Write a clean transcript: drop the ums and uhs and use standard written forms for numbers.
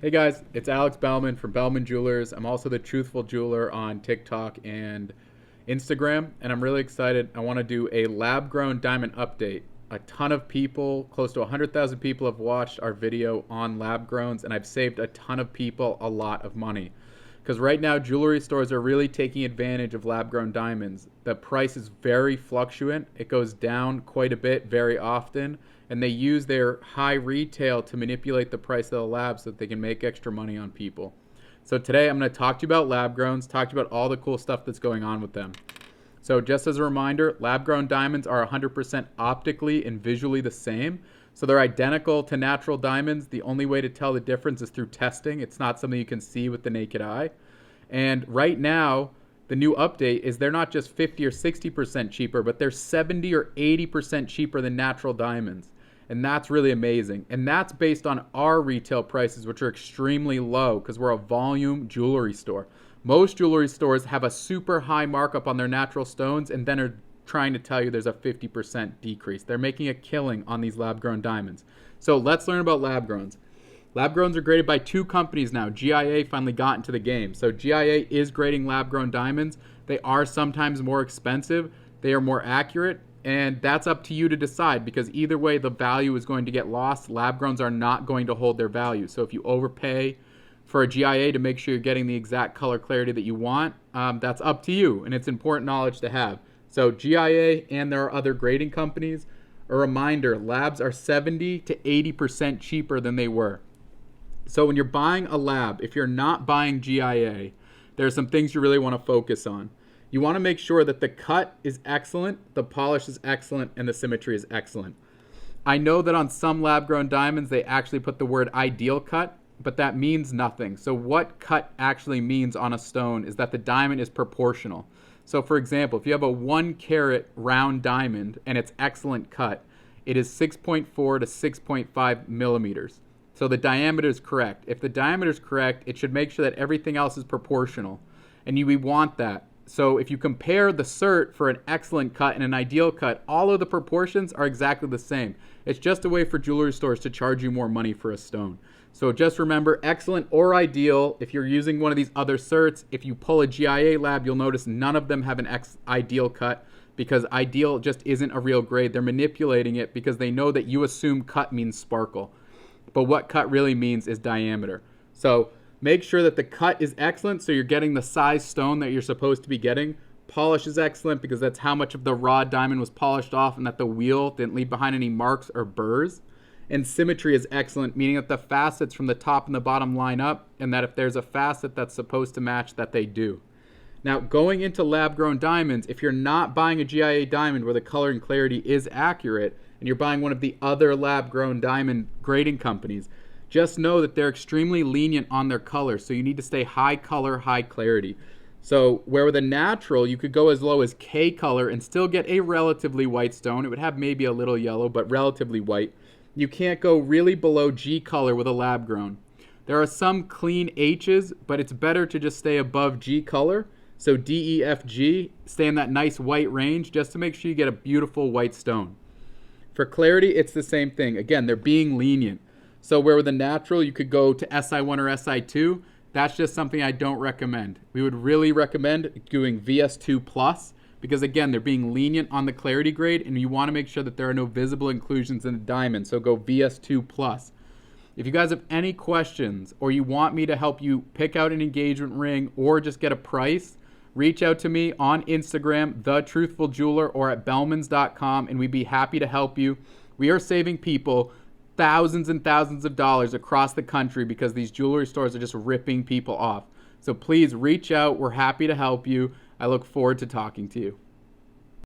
Hey guys, it's Alex Bellman from Bellman Jewelers. I'm also the Truthful Jeweler on TikTok and Instagram, and I'm really excited. I want to do a lab-grown diamond update. A ton of people, close to 100,000 people have watched our video on lab-growns, and I've saved a ton of people a lot of money. Because right now, jewelry stores are really taking advantage of lab-grown diamonds. The price is very fluctuant. It goes down quite a bit very often, and they use their high retail to manipulate the price of the lab so that they can make extra money on people. So today I'm going to talk to you about lab-growns, talk to you about all the cool stuff that's going on with them. So just as a reminder, lab-grown diamonds are 100% optically and visually the same. So they're identical to natural diamonds. The only way to tell the difference is through testing. It's not something you can see with the naked eye. And right now, the new update is they're not just 50 or 60% cheaper, but they're 70 or 80% cheaper than natural diamonds. And that's really amazing. And that's based on our retail prices, which are extremely low because we're a volume jewelry store. Most jewelry stores have a super high markup on their natural stones and then are trying to tell you there's a 50% decrease. They're making a killing on these lab-grown diamonds. So let's learn about lab-growns. Lab-growns are graded by two companies now. GIA finally got into the game. So GIA is grading lab-grown diamonds. They are sometimes more expensive. They are more accurate. And that's up to you to decide because either way the value is going to get lost. Lab-growns are not going to hold their value. So if you overpay for a GIA to make sure you're getting the exact color clarity that you want, that's up to you. And it's important knowledge to have. So GIA and there are other grading companies. A reminder, labs are 70 to 80% cheaper than they were. So when you're buying a lab, if you're not buying GIA, there are some things you really want to focus on. You want to make sure that the cut is excellent, the polish is excellent, and the symmetry is excellent. I know that on some lab-grown diamonds, they actually put the word ideal cut, but that means nothing. So what cut actually means on a stone is that the diamond is proportional. So for example, if you have a 1 carat round diamond and it's excellent cut, it is 6.4 to 6.5 millimeters. So the diameter is correct. If the diameter is correct, it should make sure that everything else is proportional. And we want that. So if you compare the cert for an excellent cut and an ideal cut, all of the proportions are exactly the same. It's just a way for jewelry stores to charge you more money for a stone. So just remember, excellent or ideal, if you're using one of these other certs, if you pull a GIA lab, you'll notice none of them have an ideal cut because ideal just isn't a real grade. They're manipulating it because they know that you assume cut means sparkle. But what cut really means is diameter. So make sure that the cut is excellent so you're getting the size stone that you're supposed to be getting. Polish is excellent because that's how much of the raw diamond was polished off and that the wheel didn't leave behind any marks or burrs. And symmetry is excellent, meaning that the facets from the top and the bottom line up and that if there's a facet that's supposed to match, that they do. Now, going into lab-grown diamonds, if you're not buying a GIA diamond where the color and clarity is accurate and you're buying one of the other lab-grown diamond grading companies, just know that they're extremely lenient on their color, so you need to stay high color, high clarity. So where with a natural, you could go as low as K color and still get a relatively white stone. It would have maybe a little yellow, but relatively white. You can't go really below G color with a lab-grown. There are some clean H's, but it's better to just stay above G color. So D, E, F, G, stay in that nice white range just to make sure you get a beautiful white stone. For clarity, it's the same thing. Again, they're being lenient. So where with a natural, you could go to SI1 or SI2. That's just something I don't recommend. We would really recommend doing VS2 Plus because, again, they're being lenient on the clarity grade, and you want to make sure that there are no visible inclusions in the diamond. So go VS2 Plus. If you guys have any questions or you want me to help you pick out an engagement ring or just get a price, reach out to me on Instagram, The Truthful Jeweler, or at bellmans.com, and we'd be happy to help you. We are saving people thousands and thousands of dollars across the country because these jewelry stores are just ripping people off. So please reach out. We're happy to help you. I look forward to talking to you.